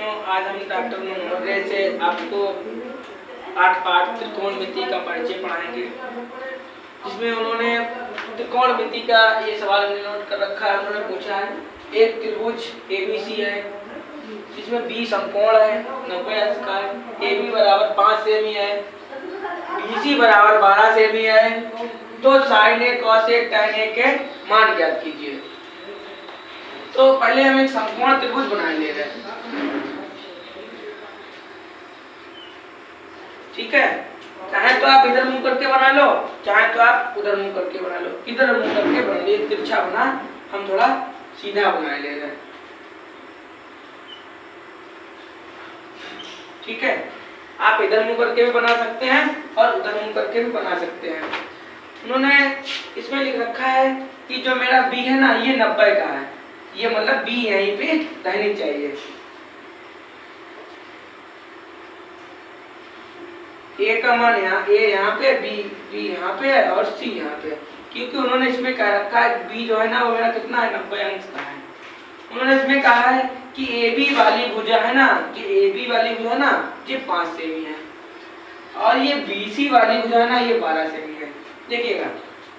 बच्चों, आज हम डॉक्टर मनोहर से आपको 8 पाठ त्रिकोणमिति का परिचय पढ़ाएंगे, जिसमें उन्होंने त्रिकोणमिति का ये सवाल नोट कर रखा है। उन्होंने पूछा है एक त्रिभुज ABC है जिसमें 20 समकोण है, 90 अंश का है, AB बराबर 5 सेमी है, BC बराबर 12 सेमी है, तो sin A cos A tan A के मान ज्ञात कीजिए। तो पहले हम एक समकोण त्रिभुज बना ले रहे हैं, ठीक है। चाहे तो आप इधर मुंह करके बना लो, चाहे तो आप उधर मुंह करके बना लो। इधर मुंह करके बना लो, तिरछा बना, हम थोड़ा सीधा बना ले रहे हैं, ठीक है। आप इधर मुंह करके भी बना सकते हैं और उधर मुंह करके भी बना सकते हैं। उन्होंने इसमें लिख रखा है कि जो मेरा B है ना, ये 90 का है, ये मतलब B यहीं पे रहनी चाहिए। A का मान यहाँ, A यहाँ पे, B यहाँ पे है और C यहाँ पे, क्योंकि उन्होंने इसमें कह रखा है B जो है ना वो मेरा कितना है, 90 अंश का है। उन्होंने इसमें कहा है कि AB वाली भुजा है ना, कि AB वाली भुजा ना ये 5 सेमी है और ये BC वाली भुजा है ना ये 12 सेमी है। देखिएगा,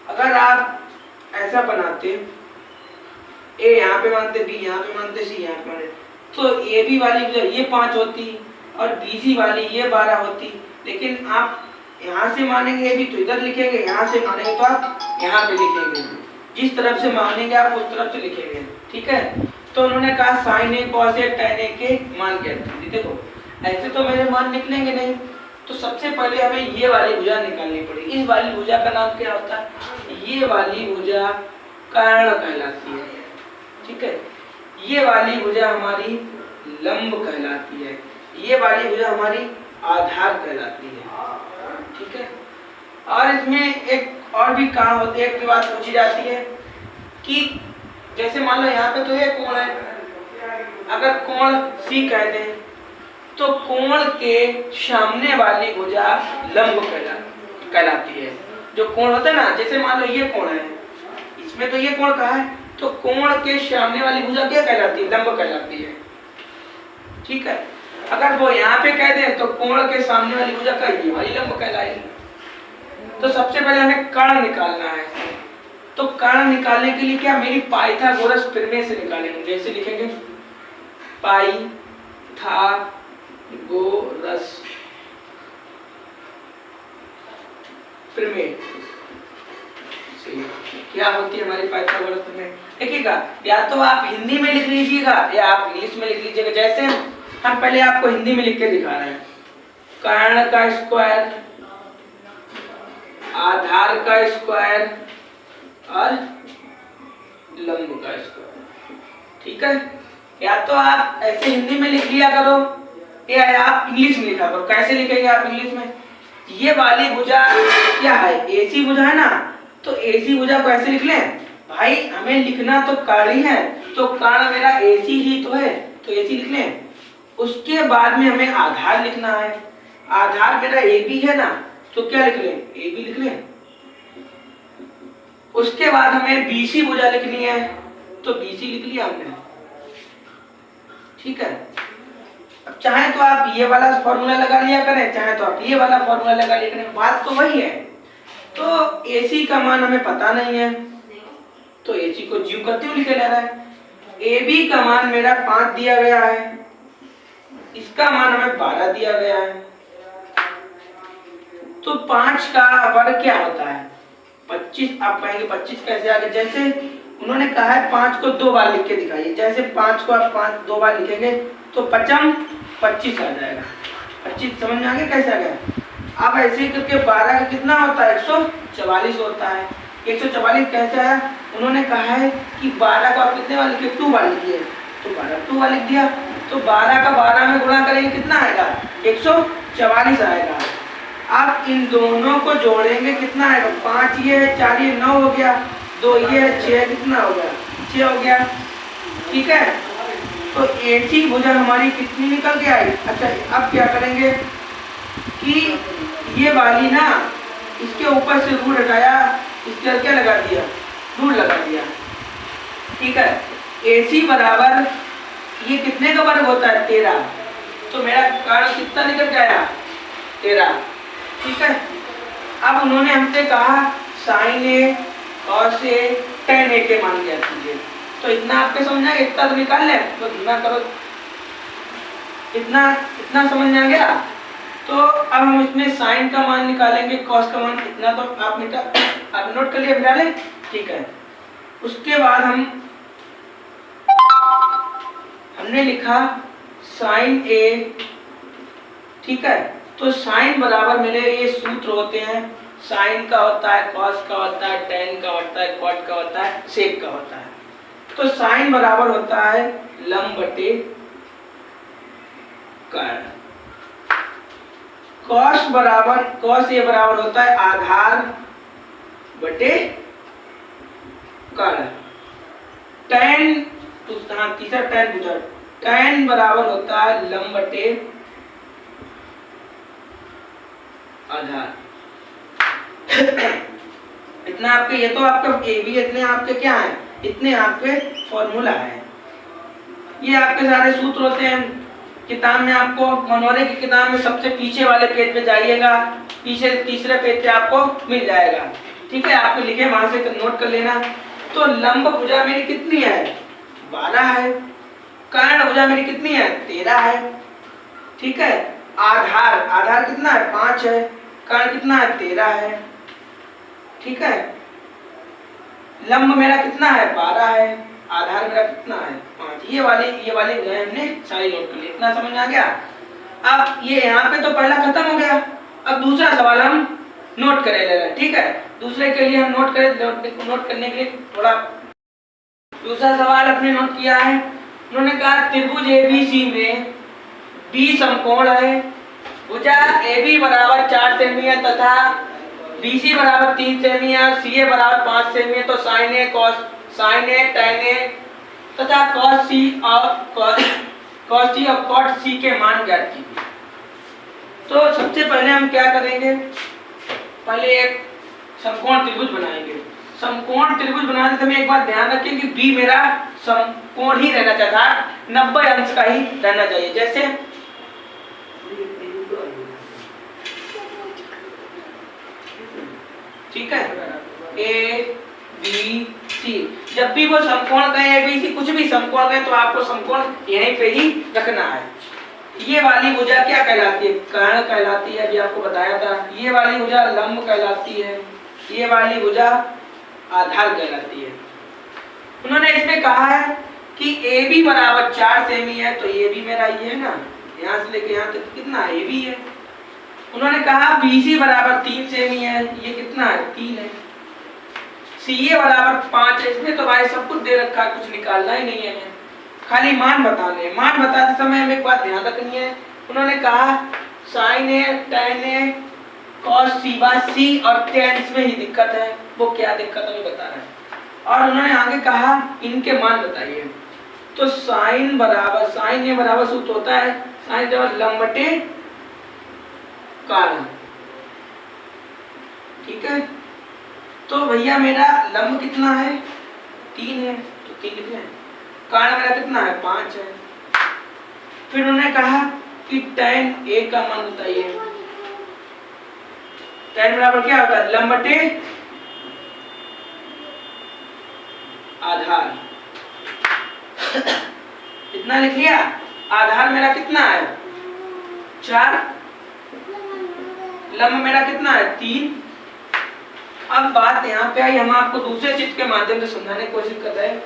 अगर आप ऐसा बनाते, A यहाँ पे मानते, B यहाँ पे मानते, C यहाँ पे मानते, तो AB वाली भुजा ये 5 होती और BC वाली ये 12 होती। लेकिन आप यहाँ से मानेंगे AB तो इधर लिखेंगे, यहाँ से मानेंगे तो आप यहाँ पे लिखेंगे, जिस तरफ से मानेंगे आप उस तरफ से लिखेंगे, ठीक है। तो उन्होंने कहा sin A cos A tan A के मान क्या थे। देखो ऐसे तो मेरे मान निकलेंगे नहीं, तो सबसे पहले हमें ये वाली भुजा निकालनी पड़ेगी। इस वाली भुजा का नाम क्या होता है, ये वाली भुजा कर्ण कहलाती है, ठीक है। ये वाली भुजा हमारी लंब कहलाती है, ये वाली भुजा हमारी आधार कहलाती है, ठीक है। और इसमें एक और भी काम होती है, एक बात पूछी जाती है कि जैसे मान लो यहाँ पे तो ये कोण है, अगर कोण C कह दें तो कोण के सामने वाली भुजा लंब कहलाती है। जो कोण होता है ना, जैसे मान लो ये कोण है, इसमें तो ये कोण कहा है, तो कोण के सामने वाली भुजा क्या कहलाती है, लंब कहलाती है, ठीक है। अगर वो यहाँ पे कह दें तो कोण के सामने वाली भुजा का ये वाली लंब कहलाएगी। तो सबसे पहले हमें कर्ण निकालना है, तो कर्ण निकालने के लिए क्या, मेरी पाइथागोरस प्रमेय से निकालेंगे। जैसे लिखेंगे पाइथागोरस प्रमेय, क्या होती है हमारी पाइथागोरस प्रमेय। देखिएगा, या तो आप हिंदी में लिख लीजिएगा या आप इंग्लिश में लिख लीजिएगा। जैसे हम पहले आपको हिंदी में लिख के दिखा रहे हैं, कर्ण का स्क्वायर, आधार का स्क्वायर और लंब का स्क्वायर, ठीक है। या तो आप ऐसे हिंदी में लिख लिया करो या आप इंग्लिश में लिखा करो। कैसे लिखेंगे आप इंग्लिश में, ये वाली भुजा क्या है, AC भुजा है ना, तो AC भुजा को ऐसे लिख लें। भाई हमें लिखना तो कर्ण ही है, तो कर्ण मेरा AC ही तो है, तो AC लिख लें। उसके बाद में हमें आधार लिखना है, आधार मेरा AB है ना, तो क्या लिख लें, AB लिख लें। उसके बाद हमें BC भुजा लिखनी है, तो BC लिख लिया हमने, ठीक है। अब चाहे तो आप ये वाला फॉर्मूला लगा लिया करें, चाहे तो आप ये वाला फॉर्मूला लगा लिया करें, बात तो वही है। तो AC का मान हमें पता नहीं है, तो AC को जीव करते हुए लिखे जा रहा है। AB का मान मेरा 5 दिया गया है, इसका मान हमें 12 दिया गया है, तो 5 का वर्ग क्या होता है, 25। आप कहेंगे 25 कैसे आ गया, जैसे उन्होंने कहा है 5 को 2 बार लिख के दिखाइए। जैसे 5 को आप 2 बार लिखेंगे तो 5 25 आ जाएगा। 25 समझ में आ गया कैसे आ गया। अब ऐसे ही करके 12 का कितना होता है, 144 होता है। 144 कैसे आया, उन्होंने कहा है कि 12 को आप कितने बार लिखे, 2 बार लिखिए, तो 12 2 बार लिख दिया, तो 12 का 12 में गुणा करेंगे कितना आएगा, 144 आएगा। आप इन दोनों को जोड़ेंगे कितना आएगा, 5 ये है, 4 ये, 9 हो गया, 2 ये है, 6 कितना हो गया, 6 हो गया, ठीक है। तो AC भुजा हमारी कितनी निकल के आई। अच्छा अब क्या करेंगे कि ये वाली ना, इसके ऊपर से रूट हटाया, इसके क्या लगा दिया, रूट लगा दिया, ठीक है। AC बराबर ये कितने का वर्ग होता है 13, तो मेरा कारण कितना निकल के आया 13। ठीक है, अब उन्होंने हमसे कहा sign A cos A ten ए के मान ज्ञात कीजिए। तो इतना आपके समझ आ गया, इतना तो निकाल लें, तो धीमा करो, इतना समझ में आ गया। तो अब हम इसमें साइन का मान निकालेंगे, कॉस का मान, इतना तो आप नोट कर लिए डालें। ठीक है, उसके बाद हमने लिखा साइन ए। ठीक है, तो साइन बराबर मेरे ये सूत्र होते हैं, साइन का होता है, कॉस का होता है, टेन का होता है, कॉट का होता है, सेक का होता है। तो साइन बराबर होता है लंब बटे कर्ण। कॉस ये बराबर होता है आधार बटे कर्ण। टेन, तीसरा टेन पूछा, टेन बराबर होता है लंब बटे आधार। इतना आपके, ये तो आपका ए बी, इतने आपके क्या है, इतने आपके फॉर्मूला है। ये आपके सारे सूत्र होते हैं किताब में, आपको मनोरे की किताब में सबसे पीछे वाले पेज पे जाइएगा, पीछे तीसरे पेज पे आपको मिल जाएगा। ठीक है, आपको लिखे वहां से नोट कर लेना। तो लंब भुजा मेरी कितनी है 12 है, कर्ण भुजा मेरी कितनी है 13 है। ठीक है, आधार कितना है 5 है, कर्ण कितना है 13 है। ठीक है, लंब मेरा कितना है 12 है, आधार मेरा कितना है 5। ये वाली हमने सारी नोट कर ली। इतना समझ आ गया। अब ये यहाँ पे तो पहला खत्म हो गया, अब दूसरा सवाल हम नोट करेंगे। ठीक है, दूसरे के लिए हम नोट करने के लिए थोड़ा दूसरा सवाल अपने नोट किया है। उन्होंने कहा त्रिभुज एबीसी में बी समकोण है, भुजा AB बराबर 4 सेमी है तथा BC बराबर 3 सेमी है, CA बराबर 5 सेमी है। तो साइन ए tan A तथा cos C और cot C के मान ज्ञात कीजिए। तो सबसे पहले हम क्या करेंगे, पहले एक समकोण त्रिभुज बनाएंगे। समकोण त्रिभुज बनाने समय एक बात ध्यान रखें कि B मेरा समकोण ही रहना चाहिए, 90 अंश का ही रहना चाहिए। जैसे ठीक है, A B C, जब भी वो समकोण कहें A B C, कुछ भी समकोण कहें, तो आपको समकोण यहीं पे ही रखना है। ये वाली भुजा क्या कहलाती है, कर्ण कहलाती है, अभी आपको बताया था। ये वाली भुजा लंब कहलाती है, ये वाली भुजा आधार कहलाती है। उन्होंने इसमें कहा है कि AB बराबर 4 सेमी है, तो AB मेरा ये है ना, यहाँ से लेके यहाँ तक कितना AB है। उन्होंने कहा BC बराबर 3 सेमी है, ये कितना है 3 है। CA बराबर 5 है। इसमें तो भाई सब कुछ दे रखा है, कुछ निकालना ही नहीं है, खाली मान बताने। मान बताते समय हमें एक बात ध्यान रखनी है। उन्होंने कहा साइन ए tan ए cos C और tan, इसमें ही दिक्कत है, वो क्या दिक्कत हमें बता रहा है। और उन्होंने आगे कहा इनके मान बताइए। तो साइन ए बराबर सूत्र होता है साइन जब लंब बटे कर्ण। ठीक है, तो भैया मेरा लंब कितना है 3 है, तो 3 लिख लें। कर्ण मेरा कितना है 5 है। फिर उन्होंने कहा कि tan A का मान बताइए। tan बराबर क्या होता है लंब बटे आधार। इतना लिख लिया। आधार मेरा कितना है 4, लंब मेरा कितना है 3। अब बात यहाँ पे आई, हम आपको दूसरे चित्र के माध्यम से समझाने की कोशिश कर रहे हैं।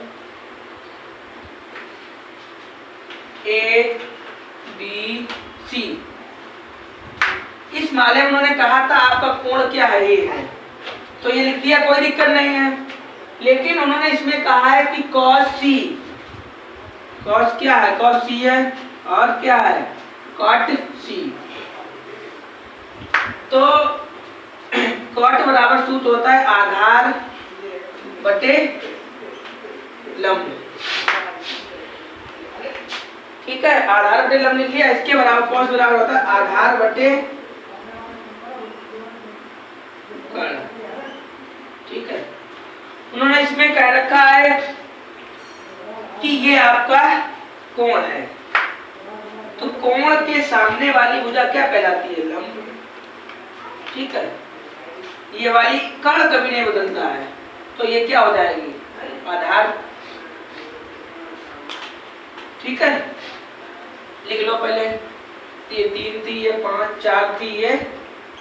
A B C, इस माले में उन्होंने कहा था आपका कोण क्या है, ये है, तो ये लिख दिया, कोई दिक्कत नहीं है। लेकिन उन्होंने इसमें कहा है कि cos क्या है, cos C है, और क्या है cot C। तो cot बराबर सूत्र होता है आधार बटे लंब। ठीक है, आधार बटे लंब लिख लिया। इसके बराबर cos बराबर होता है आधार बटे कर्ण। ठीक है, उन्होंने इसमें कह रखा है कि ये आपका कोण है, तो कोण के सामने वाली भुजा क्या कहलाती है? लंब। ठीक है, ये वाली कर्ण कभी नहीं बदलता है, तो ये क्या हो जाएगी? आधार। ठीक है, लिख लो पहले, ये 3 थी, ये 5, 4 थी, ये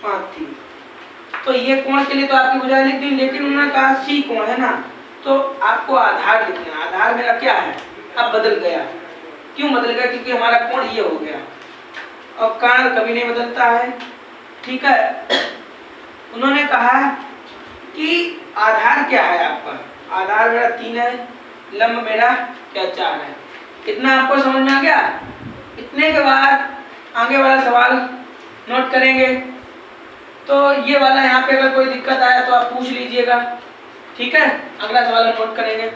5 थी। तो ये कोण के लिए तो आपकी भुजा लिख दी, लेकिन उन्होंने कहा सी कोण है ना, तो आपको आधार लिखना है। आधार मेरा क्या है? अब बदल गया। क्यों बदल गया? क्योंकि हमारा कोण ये हो गया, और कर्ण कभी नहीं बदलता है। ठीक है, उन्होंने कहा कि आधार क्या है आपका? आधार मेरा 3 है, लंब मेरा क्या 4 है। इतना आपको समझ में आ गया? इतने के बाद आगे वाला सवाल नोट करेंगे। तो ये वाला यहाँ पे अगर कोई दिक्कत आया तो आप पूछ लीजिएगा। ठीक है, अगला सवाल नोट करेंगे।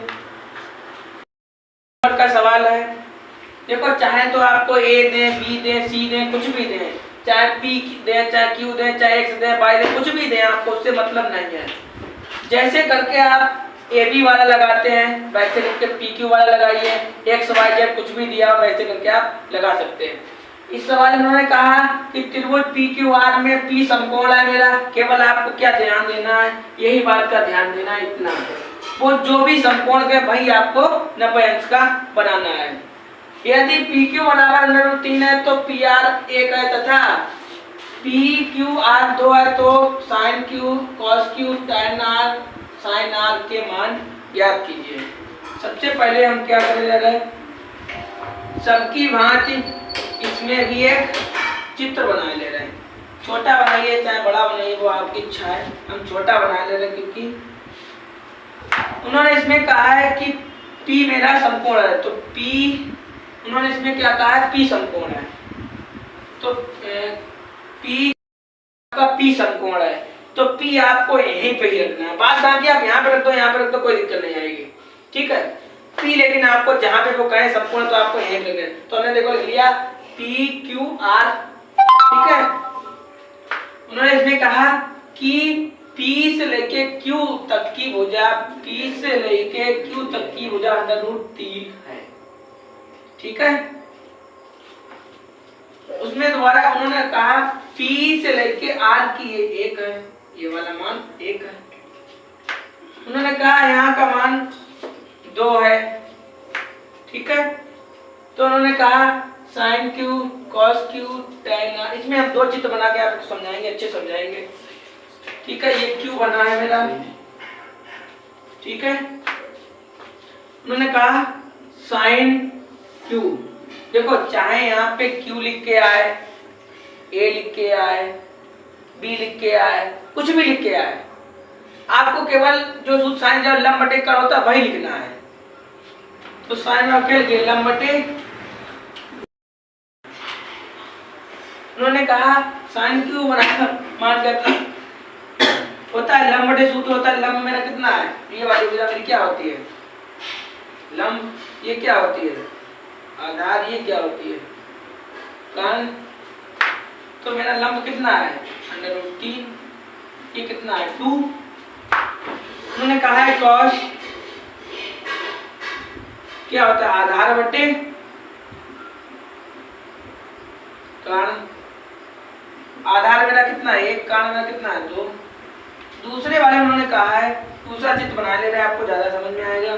नोट का सवाल है, देखो चाहे तो आपको ए दें, बी दें, सी दें, कुछ भी दें, चाहे पी दें, चाहे क्यू दें, चाहे एक्स दें, वाई दें, कुछ भी दें, आपको उससे मतलब नहीं है। जैसे करके आप ए बी वाला लगाते हैं वैसे करके पी क्यू वाला लगाइए, एक्स वाई जेड कुछ भी दिया वैसे करके आप लगा सकते हैं। इस सवाल में उन्होंने कहा कि त्रिभुज पी क्यू आर में पी समकोण है मेरा, केवल आपको क्या ध्यान देना है? यही बात का ध्यान देना है, इतना। वो जो भी समकोण के भाई आपको 90 अंश का बनाना है। यदि पी क्यू बराबर √3 है तो पी आर 1 है, तथा पी क्यू आर 2 है तो sine Q cos Q tan R sine R के मान ज्ञात कीजिए। सबसे पहले हम क्या करने जा रहे हैं? सबकी भांति इसमें भी एक चित्र बना ले रहे हैं। छोटा बनाइए चाहे बड़ा बनाइए, वो आपकी इच्छा है। हम छोटा बना ले रहे हैं क्योंकि उन्होंने इसमें कहा है कि P मेरा समकोण है, तो P उन्होंने इसमें क्या कहा है? P समकोण है, तो P का P समकोण है, तो P आपको यहीं पे ही रखना है। बात बाकी आप यहाँ पे रख दो, यहाँ पे रख दो, कोई दिक्कत नहीं आएगी। ठीक है, P लेकिन आपको जहाँ पे वो कहे समकोण तो आपको यहीं रखना है। तो हमने देखो लिख लिया पी क्यू आर। ठीक है, उन्होंने इसमें कहा कि P से लेके Q तक की भुजा, P से लेके Q तक की भुजा √3 है। ठीक है, उसमें दोबारा उन्होंने कहा P से लेके R की ये 1 है, ये वाला मान 1 है। उन्होंने कहा यहाँ का मान 2 है। ठीक है, तो उन्होंने कहा sine Q cos Q tan R, इसमें हम 2 चित्र बना के आपको समझाएंगे, अच्छे समझाएंगे। ठीक है, ये क्यू बना है मेरा। ठीक है, उन्होंने कहा साइन क्यू, देखो चाहे यहाँ पे क्यू लिख के आए, ए लिख के आए, बी लिख के आए, कुछ भी लिख के आए, आपको केवल जो साइन जब लंब बटे कर्ण होता है वही लिखना है। तो साइन में क्या लिखे? लंब बटे। उन्होंने कहा साइन क्यू बराबर मान करता होता है लंब बटे सूत्र होता है। लंब मेरा कितना है? ये वाली भुजा मेरी क्या होती है? लंब। ये क्या होती है? आधार। ये क्या होती है? कर्ण। तो मेरा लंब कितना है? √3। ये कितना है? 2। उन्होंने कहा है कॉस क्या होता है? आधार बटे कर्ण। आधार मेरा कितना है? 1, कर्ण मेरा कितना है? 2। दूसरे वाले में उन्होंने कहा है, दूसरा चित्र बना ले रहे हैं, आपको ज्यादा समझ में आएगा।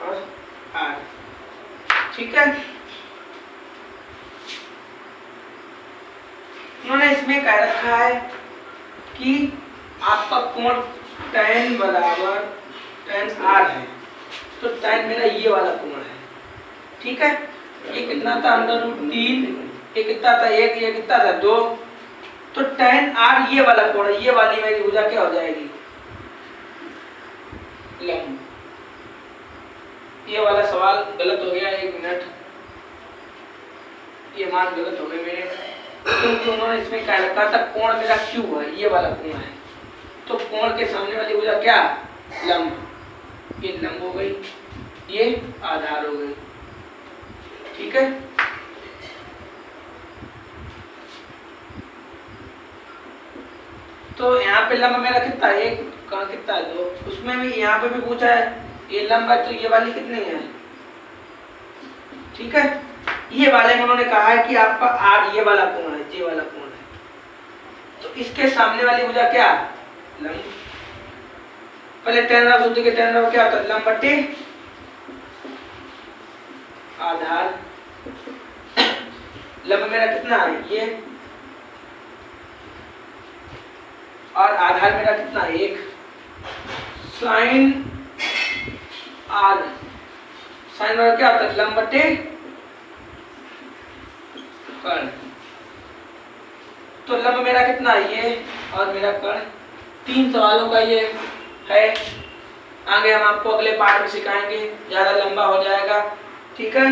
और आर। ठीक है, उन्होंने इसमें कह रखा है कि आपका कोण tan बराबर tan आर है, तो tan मेरा ये वाला कोण है। ठीक है, ये कितना था? √3। ये कितना था? 1। ये कितना था? 2। तो tan आर ये वाला कोण है, ये वाली मेरी भुजा क्या हो जाएगी? लंब। ये वाला सवाल गलत हो गया, 1 मिनट, ये मान गलत हो गए मेरे, क्योंकि उन्होंने इसमें क्या रखा था? कोण मेरा Q है, ये वाला कोण है, तो कोण के सामने वाली भुजा क्या? लंब। ये लंब हो गई, ये आधार हो गई। ठीक है, तो यहाँ पे लंब मेरा कितना है, एक कहाँ कितना है, दो। उसमें भी यहाँ पे भी पूछा है ये लंब है, तो ये वाली कितनी है, ठीक है। ये वाले में उन्होंने कहा है कि आपका आर ये वाला कोण है, ये वाला कोण है, तो इसके सामने वाली भुजा क्या, लंब। पहले tan r सूत्र के tan r क्या होता है, लंब बटे आधार। लंब मेरा कितना है ये, और आधार मेरा कितना है, एक। साइन आर, साइन आर क्या होता है, लंब बटे कर्ण। तो लंब मेरा कितना है ये, और मेरा कर्ण। 3 सवालों का ये है। आगे हम आपको अगले पार्ट में सिखाएंगे, ज्यादा लंबा हो जाएगा, ठीक है।